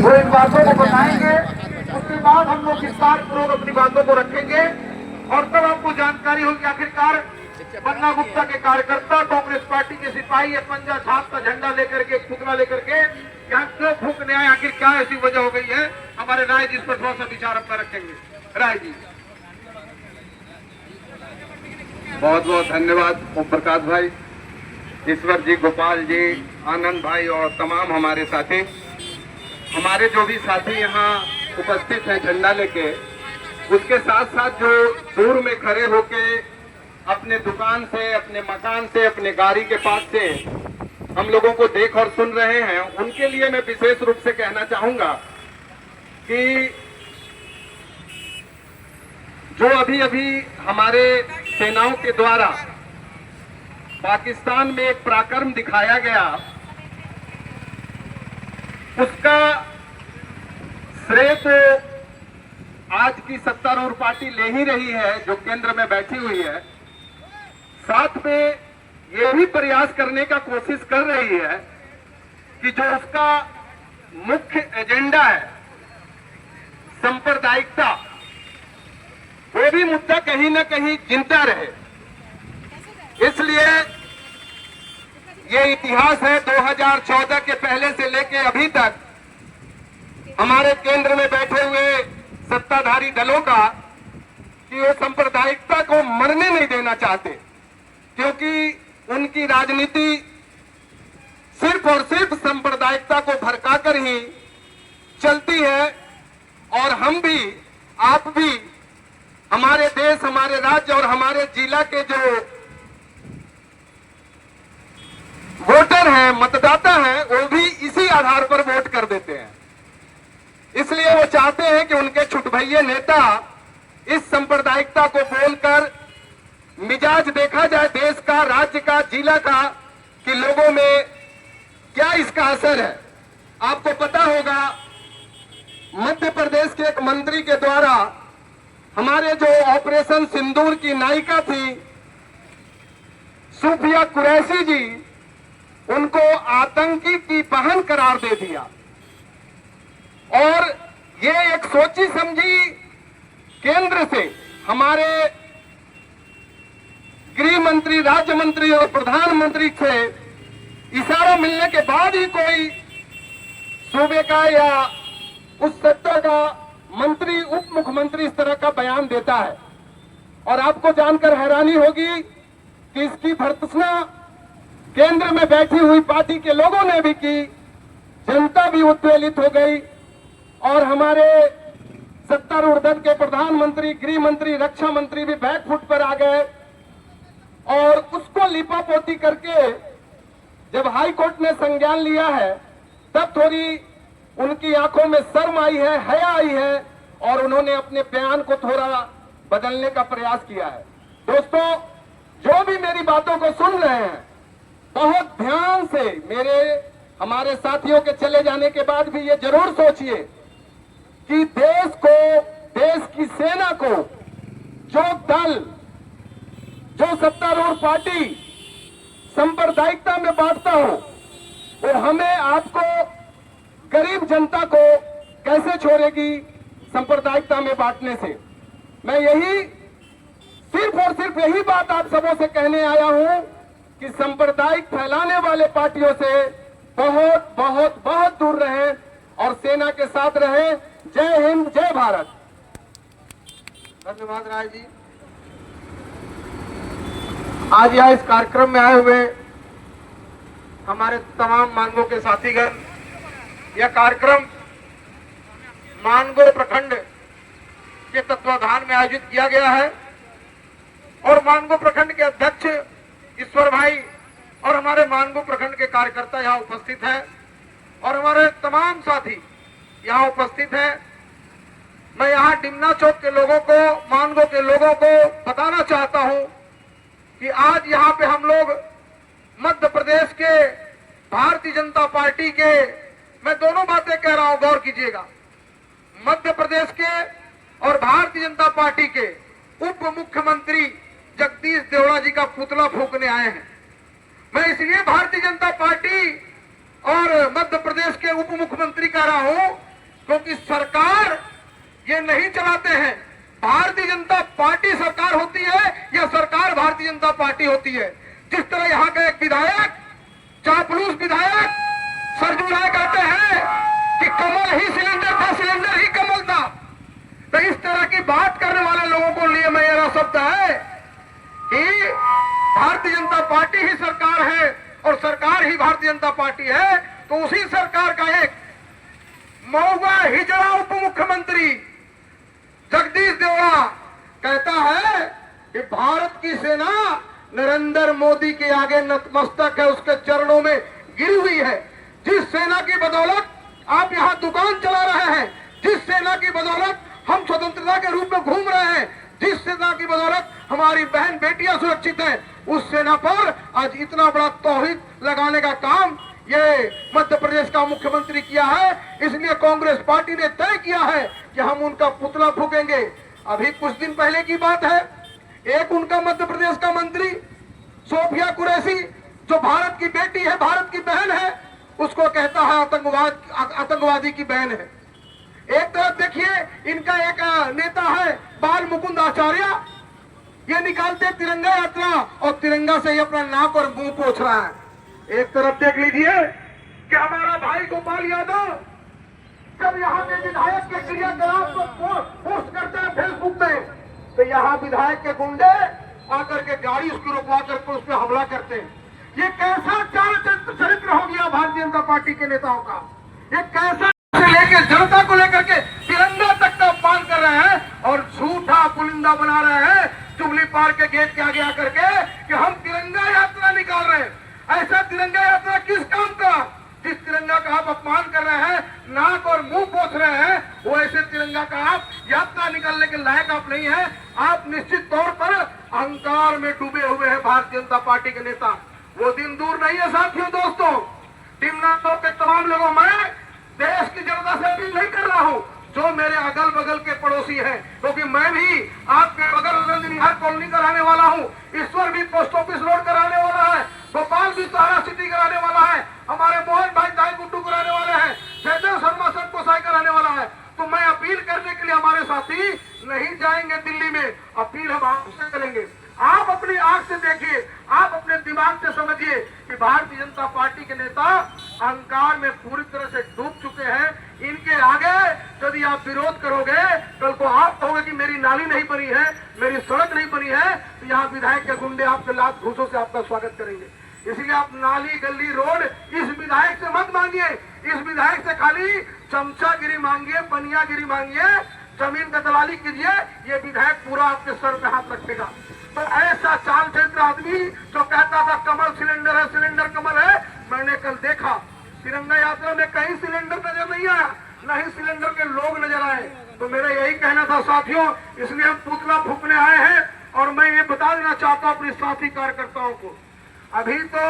वो इन बातों को बताएंगे। उसके बाद हम लोग विस्तार पूर्वक अपनी बातों को रखेंगे और तब आपको जानकारी होगी आखिरकार पन्ना गुप्ता के कार्यकर्ता कांग्रेस पार्टी के सिपाही ये पंजा छाप का झंडा लेकर के, पुतला लेकर के यहाँ क्यों फूकने आए, आखिर क्या ऐसी वजह हो गई है। हमारे राय जी इस पर थोड़ा सा विचार अपना रखेंगे। राय जी। बहुत बहुत धन्यवाद ओम प्रकाश भाई, ईश्वर जी, गोपाल जी, आनंद भाई और तमाम हमारे साथी, हमारे जो भी साथी यहाँ उपस्थित हैं झंडा लेके, उसके साथ साथ जो दूर में खड़े होके अपने दुकान से, अपने मकान से, अपने गाड़ी के पास से हम लोगों को देख और सुन रहे हैं, उनके लिए मैं विशेष रूप से कहना चाहूंगा कि जो अभी अभी हमारे सेनाओं के द्वारा पाकिस्तान में एक पराक्रम दिखाया गया, उसका श्रेय तो आज की सत्तारूढ़ पार्टी ले ही रही है जो केंद्र में बैठी हुई है। साथ में ये भी प्रयास करने का कोशिश कर रही है कि जो उसका मुख्य एजेंडा है सांप्रदायिकता, वो भी मुद्दा कहीं ना कहीं जिंदा रहे। इसलिए ये इतिहास है 2014 के पहले से लेके अभी तक हमारे केंद्र में बैठे हुए सत्ताधारी दलों का कि वो सांप्रदायिकता को मरने नहीं देना चाहते, क्योंकि उनकी राजनीति सिर्फ और सिर्फ सांप्रदायिकता को भड़काकर ही चलती है। और हम भी, आप भी, हमारे देश, हमारे राज्य और हमारे जिला के जो वोटर हैं, मतदाता हैं, वो भी इसी आधार पर वोट कर देते हैं। इसलिए वो चाहते हैं कि उनके छुटभइये नेता इस सांप्रदायिकता को बोलकर मिजाज देखा जाए देश का, राज्य का, जिला का, कि लोगों में क्या इसका असर है। आपको पता होगा मध्य प्रदेश के एक मंत्री के द्वारा हमारे जो ऑपरेशन सिंदूर की नायिका थी सूफिया कुरैशी जी, उनको आतंकी की बहन करार दे दिया। और ये एक सोची समझी केंद्र से हमारे गृह मंत्री, राज्य मंत्री और प्रधानमंत्री से इशारा मिलने के बाद ही कोई सूबे का या उस सत्ता का मंत्री, उप मुख्यमंत्री इस तरह का बयान देता है। और आपको जानकर हैरानी होगी कि इसकी भर्त्सना केंद्र में बैठी हुई पार्टी के लोगों ने भी की, जनता भी उत्तेजित हो गई और हमारे सत्तारूढ़ दल के प्रधानमंत्री, गृह मंत्री, रक्षा मंत्री भी बैकफुट पर आ गए। और उसको लिपापोती करके जब हाई कोर्ट ने संज्ञान लिया है, तब थोड़ी उनकी आंखों में शर्म आई है, हया आई है और उन्होंने अपने बयान को थोड़ा बदलने का प्रयास किया है। दोस्तों, जो भी मेरी बातों को सुन रहे हैं, बहुत ध्यान से, हमारे साथियों के चले जाने के बाद भी ये जरूर सोचिए कि देश को, देश की सेना को जो दल, जो सत्तारूढ़ पार्टी सांप्रदायिकता में बांटता हो, वो हमें, आपको, गरीब जनता को कैसे छोड़ेगी सांप्रदायिकता में बांटने से। मैं यही, सिर्फ और सिर्फ यही बात आप सबों से कहने आया हूं कि सांप्रदायिक फैलाने वाले पार्टियों से बहुत बहुत बहुत दूर रहें और सेना के साथ रहें। जय हिंद, जय भारत। धन्यवाद राय जी। आज यहाँ इस कार्यक्रम में आए हुए हमारे तमाम मानगो के साथीगण, यह कार्यक्रम मानगो प्रखंड के तत्वाधान में आयोजित किया गया है और मानगो प्रखंड के अध्यक्ष ईश्वर भाई और हमारे मानगो प्रखंड के कार्यकर्ता यहाँ उपस्थित हैं और हमारे तमाम साथी यहाँ उपस्थित हैं। मैं यहाँ डिमना चौक के लोगों को, मानगो के लोगों को बताना चाहता हूँ कि आज यहाँ पे हम लोग मध्य प्रदेश के भारतीय जनता पार्टी के, मैं दोनों बातें कह रहा हूँ, गौर कीजिएगा, मध्य प्रदेश के और भारतीय जनता पार्टी के उप मुख्यमंत्री जगदीश देवड़ा जी का पुतला फूंकने आए हैं। मैं इसलिए भारतीय जनता पार्टी और मध्य प्रदेश के उप मुख्यमंत्री कह रहा हूं क्योंकि सरकार ये नहीं चलाते हैं। भारतीय जनता पार्टी सरकार होती है या सरकार भारतीय जनता पार्टी होती है। जिस तरह यहाँ का एक विधायक, चापलूस विधायक सरजू राय कहते हैं कि कमल ही सिलेंडर था, सिलेंडर ही कमल था, तो इस तरह की बात करने वाले लोगों को लिए मेरा शब्द है कि भारतीय जनता पार्टी ही सरकार है और सरकार ही भारतीय जनता पार्टी है। तो उसी सरकार का एक महुआ हिजड़ा उप मुख्यमंत्री जगदीश देवड़ा कहता है कि भारत की सेना नरेंद्र मोदी के आगे नतमस्तक है, उसके चरणों में गिरी हुई है। जिस सेना की बदौलत आप यहाँ दुकान चला रहे हैं, जिस सेना की बदौलत हम स्वतंत्रता के रूप में घूम रहे हैं, जिस सेना की बदौलत हमारी बहन बेटियां सुरक्षित हैं, उस सेना पर आज इतना बड़ा तौहीद लगाने का काम ये मध्य प्रदेश का मुख्यमंत्री किया है। इसलिए कांग्रेस पार्टी ने तय किया है कि हम उनका पुतला फूकेंगे। अभी कुछ दिन पहले की बात है, एक उनका मध्य प्रदेश का मंत्री सोफिया कुरैशी, जो भारत की बेटी है, भारत की बहन है, उसको कहता है आतंकवादी की बहन है। एक तरफ देखिए इनका एक नेता है बाल मुकुंद आचार्य, ये निकालते तिरंगा यात्रा और तिरंगा से ही अपना नाक और मुंह पोंछ रहा है। एक तरफ देख लीजिए कि हमारा भाई गोपाल यादव जब यहाँ के विधायक के क्रियाकलाप को पोस्ट करते हैं फेसबुक में, तो यहाँ विधायक के गुंडे आकर के गाड़ी उसकी रोकवा करके उस पर हमला करते हैं। ये कैसा चाल चरित्र हो गया भारतीय जनता पार्टी के नेताओं का। ये कैसा से लेकर जनता को लेकर के तिरंगा तक का अपमान कर रहे हैं और झूठा पुलिंदा बना रहे हैं जुबली पार्क के गेट के आगे आकर के कि हम तिरंगा यात्रा निकाल रहे हैं। ऐसा तिरंगा यात्रा किस काम का? जिस तिरंगा का आप अपमान कर रहे हैं, नाक और मुंह पोंछ रहे हैं, वो ऐसे तिरंगा का आप यात्रा निकालने के लायक आप नहीं है। आप निश्चित तौर पर अहंकार में डूबे हुए हैं भारतीय जनता पार्टी के नेता। वो दिन दूर नहीं है साथियों, दोस्तों, टीमनाथों के तमाम लोगों में देश की जनता से अपील नहीं कर रहा हूं जो मेरे अगल बगल के पड़ोसी हैं, क्योंकि मैं भी आपके बगल रंजनिहार कॉलोनी कराने वाला हूं, ईश्वर भी पोस्ट ऑफिस रोड कराने वाला है, गोपाल भी सहारा सिटी कराने वाला है, हमारे मोहन भाई दाई गुड्डू कराने वाले हैं, जयदेव शर्मा सब को साई कराने वाला है। तो मैं अपील करने के लिए हमारे साथी नहीं जाएंगे दिल्ली में, अपील हम आपसे करेंगे। आप अपनी आंख से देखिए, आप अपने दिमाग से समझिए कि भारतीय जनता पार्टी के नेता अहंकार में पूरी तरह से डूब चुके हैं। इनके आगे यदि आप विरोध करोगे, कल को आप कहोगे कि मेरी नाली नहीं बनी है, मेरी सड़क नहीं बनी है, तो यहाँ विधायक के गुंडे आपके लात घूसों से आपका स्वागत करेंगे। इसलिए आप नाली गली रोड इस विधायक से मत मांगिए, इस विधायक से खाली चमचागिरी मांगिए, बनियागिरी मांगिए, जमीन का दलाली कीजिए, ये विधायक पूरा आपके सर पे हाथ रखेगा। तो ऐसा चाल चरित्र आदमी जो कहता था कमल सिलेंडर है, सिलेंडर कमल है, मैंने कल देखा तिरंगा यात्रा में कहीं सिलेंडर नजर नहीं आया, न ही सिलेंडर के लोग नजर आए। तो मेरा यही कहना था साथियों, इसलिए हम पुतला फूकने आए हैं। और मैं ये बता देना चाहता हूँ अपने साथी कार्यकर्ताओं को, अभी तो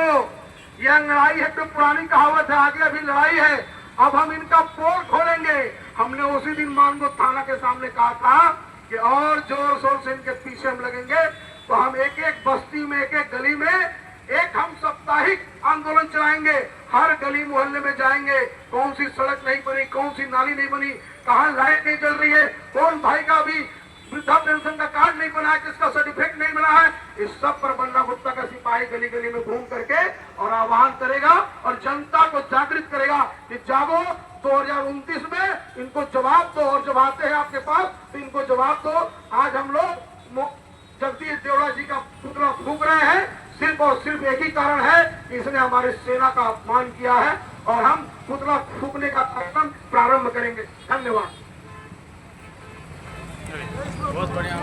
यह लड़ाई है, तो पुरानी कहावत है, आगे अभी लड़ाई है। अब हम इनका पोल खोलेंगे। हमने उसी दिन मानगो थाना के सामने कहा था कि और जोर शोर से इनके पीछे हम लगेंगे। तो हम एक एक बस्ती में, एक एक गली में एक हम साप्ताहिक आंदोलन चलाएंगे, हर गली मोहल्ले में जाएंगे, कौन सी सड़क नहीं बनी, कौन सी नाली नहीं बनी, कहाँ लाइट नहीं जल रही है, कौन भाई का भी वृद्धा पेंशन का कार्ड नहीं बना है, किसका सर्टिफिकेट नहीं बना है, इस सब पर बन्ना गुप्ता का सिपाही गली गली में घूम करके और आह्वान करेगा और जनता को जागृत करेगा कि जागो, 2029 में इनको जवाब दो। और जब आते हैं आपके पास तो इनको जवाब दो। आज हम लोग जगदीश देवड़ा जी का पुतला फूंक रहे हैं, सिर्फ और सिर्फ एक ही कारण है कि इसने हमारी सेना का अपमान किया है और हम पुतला फूंकने का कार्यक्रम प्रारंभ करेंगे। धन्यवाद। बहुत बढ़िया।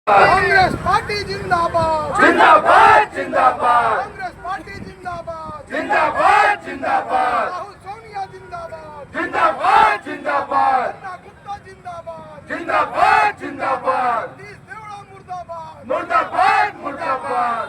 कांग्रेस पार्टी जिंदाबाद, जिंदाबाद जिंदाबाद, कांग्रेस पार्टी जिंदाबाद, जिंदाबाद जिंदाबाद, राहुल सोनिया जिंदाबाद, जिंदाबाद जिंदाबाद, बन्ना गुप्ता जिंदाबाद, जिंदाबाद जिंदाबाद, जगदीश देवड़ा मुर्दाबाद, मुर्दाबाद मुर्दाबाद,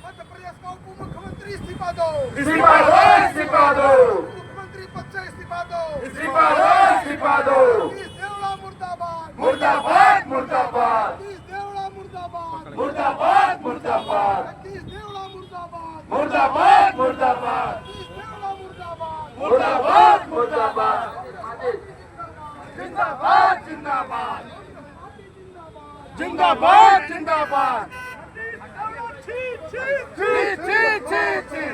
मध्य प्रदेश का उप मुख्यमंत्री इस्तीफा दो, इस्तीफा दो, इस्तीफा दो, मुख्यमंत्री पद से इस्तीफा दो, इस्तीफा दो, इस्तीफा दो, जगदीश देवड़ा मुर्दाबाद, मुर्दाबाद मुर्दाबाद, जगदीश देवड़ा मुर्दाबाद, मुर्दाबाद मुर्दाबाद, जगदीश देवड़ा मुर्दाबाद, मुर्दाबाद मुर्दाबाद, जगदीश देवड़ा मुर्दाबाद मुर्दाबाद जिंदाबाद जिंदाबाद जिंदाबाद जिंदाबाद छी छी छी छी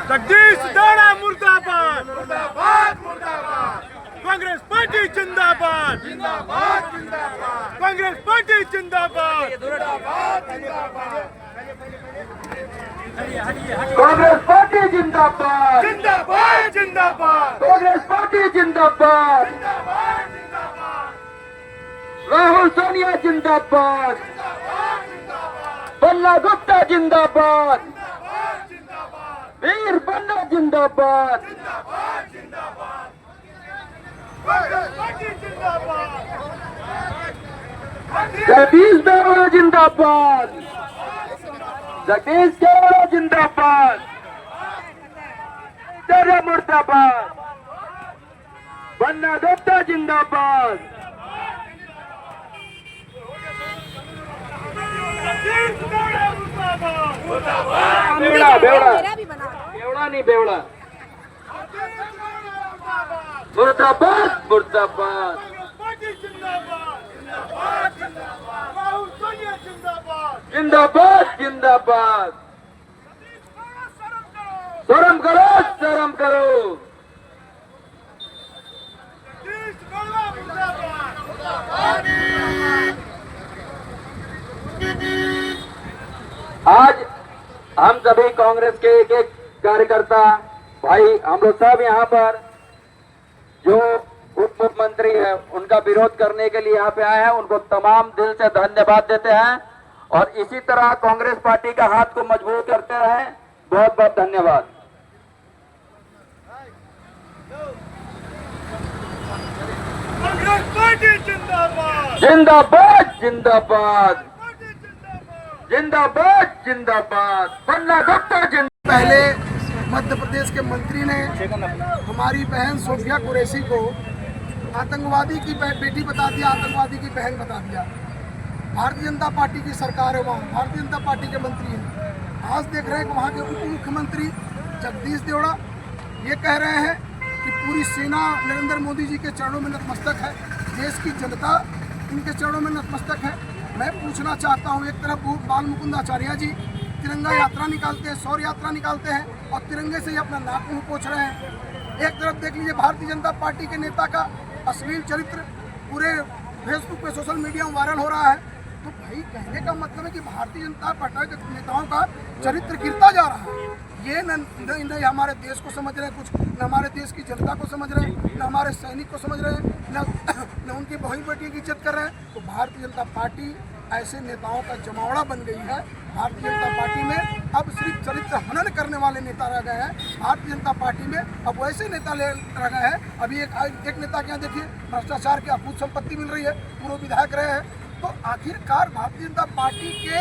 जगदीश दाड़ा मुर्दाबाद मुर्दाबाद मुर्दाबाद कांग्रेस पार्टी जिंदाबाद जिंदाबाद जिंदाबाद कांग्रेस पार्टी जिंदाबाद जिंदाबाद जिंदाबाद कांग्रेस पार्टी जिंदाबाद, जिंदाबाद जिंदाबाद कांग्रेस पार्टी जिंदाबाद, जिंदाबाद जिंदाबाद राहुल सोनिया जिंदाबाद, बन्ना गुप्ता जिंदाबाद, वीर बन्ना जिंदाबाद, जगदीश देवड़ा जिंदाबाद, जगदीश देवड़ा जिंदाबाद, तेरा मुर्दाबाद, बन्ना गुप्ता जिंदाबाद, बेवड़ा बेवड़ा बेवड़ा नहीं बेवड़ा मुर्दाबाद मुर्दाबाद जिंदाबाद जिंदाबाद शर्म करो शर्म करो आज हम सभी कांग्रेस के एक एक कार्यकर्ता भाई हम लोग सब यहाँ पर जो उप मुख्यमंत्री है उनका विरोध करने के लिए यहाँ पे आए हैं, उनको तमाम दिल से धन्यवाद देते हैं और इसी तरह कांग्रेस पार्टी का हाथ को मजबूत करते रहें। बहुत बहुत धन्यवाद। कांग्रेस पार्टी जिंदाबाद जिंदाबाद जिंदाबाद जिंदाबाद जिंदाबाद बन्ना गुप्ता जिंदाबाद। पहले मध्य प्रदेश के मंत्री ने हमारी बहन सोफिया कुरैशी को आतंकवादी की बेटी बता दिया, आतंकवादी की बहन बता दिया। भारतीय जनता पार्टी की सरकार है, वहाँ भारतीय जनता पार्टी के मंत्री हैं। आज देख रहे हैं कि वहाँ के उप मुख्यमंत्री जगदीश देवड़ा ये कह रहे हैं कि पूरी सेना नरेंद्र मोदी जी के चरणों में नतमस्तक है, देश की जनता इनके चरणों में नतमस्तक है। मैं पूछना चाहता हूँ, एक तरफ बाल मुकुंद आचार्य जी तिरंगा यात्रा निकालते हैं, शौर्य यात्रा निकालते हैं और तिरंगे से ही अपना नाक मुंह पोंछ रहे हैं। एक तरफ देख लीजिए भारतीय जनता पार्टी के नेता का अश्लील चरित्र पूरे फेसबुक पे सोशल मीडिया में वायरल हो रहा है। तो भाई कहने का मतलब है कि भारतीय जनता पार्टी के नेताओं का चरित्र गिरता जा रहा है। ये न हमारे देश को समझ रहे हैं, कुछ न हमारे देश की जनता को समझ रहे हैं, न हमारे सैनिक को समझ रहे हैं, न उनकी बहन बेटियों की इज्जत कर रहे हैं। तो भारतीय जनता पार्टी ऐसे नेताओं का जमावड़ा बन गई है। भारतीय जनता पार्टी में अब सिर्फ चरित्र हनन करने वाले नेता रह गए हैं। भारतीय जनता पार्टी में अब वैसे नेता रह गए हैं। अभी एक नेता के यहाँ देखिए भ्रष्टाचार की अकूत संपत्ति मिल रही है, पूर्व विधायक रहे हैं। तो आखिरकार भारतीय जनता पार्टी के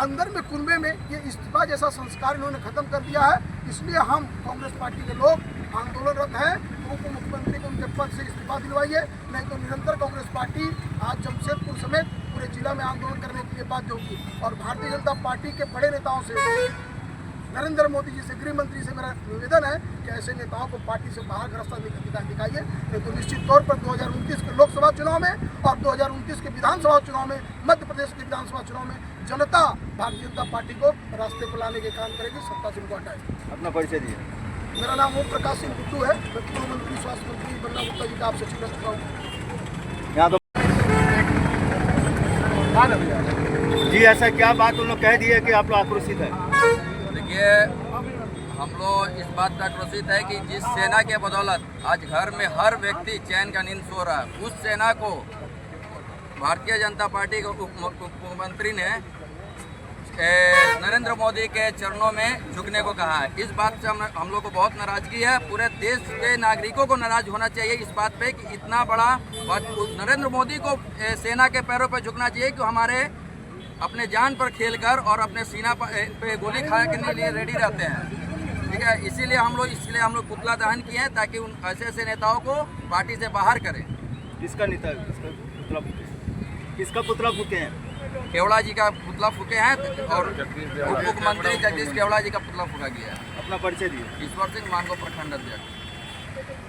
अंदर में कुनबे में ये इस्तीफा जैसा संस्कार इन्होंने खत्म कर दिया है। इसलिए हम कांग्रेस पार्टी के लोग आंदोलनरत हैं। उप मुख्यमंत्री को उनके पद से इस्तीफा दिलवाइए, नहीं तो निरंतर कांग्रेस पार्टी आज जमशेदपुर समेत पूरे जिला में आंदोलन करने के लिए बाध्य होगी। और भारतीय जनता पार्टी के बड़े नेताओं से, नरेंद्र मोदी जी से, गृह मंत्री से मेरा निवेदन है कि ऐसे नेताओं को पार्टी से बाहर का रास्ता दिखाइए, नहीं तो निश्चित तौर पर 2029 के लोकसभा चुनाव में और 2029 के विधानसभा चुनाव में, मध्य प्रदेश के विधानसभा चुनाव में जनता भारतीय जनता पार्टी को रास्ते पर लाने के काम करेगी, सत्ता से उनको हटाएगी। अपना परिचय दिए। मेरा नाम ओम प्रकाश सिंह गुड्डू है। मैं पूर्व मंत्री स्वास्थ्य मंत्री बन्ना गुप्ता जी का आप सचिव रह चुका हूँ। यहाँ तो जी ऐसा क्या बात उन लोग कह दिए कि आप लोग आक्रोशित है? देखिए, हम लोग इस बात पर आक्रोशित है कि जिस सेना के बदौलत आज घर में हर व्यक्ति चैन का नींद सो रहा है, उस सेना को भारतीय जनता पार्टी के उप मुख्यमंत्री ने नरेंद्र मोदी के चरणों में झुकने को कहा है। इस बात से हम लोग को बहुत नाराजगी है। पूरे देश के नागरिकों को नाराज होना चाहिए इस बात पे कि इतना बड़ा नरेंद्र मोदी को सेना के पैरों पर झुकना चाहिए कि हमारे अपने जान पर खेलकर और अपने सीना पे गोली खाने के लिए रेडी रहते हैं। ठीक है, इसीलिए हम लोग पुतला दहन किए हैं ताकि उन ऐसे नेताओं को पार्टी से बाहर करें। किसका नेता किसका पुतला फूके हैं? केवड़ा जी का पुतला फूके हैं और उप मुख्यमंत्री जगदीश केवड़ा जी का पुतला फूका गया है। अपना परिचय दिए। ईश्वर सिंह मानगो प्रखंड अध्यक्ष।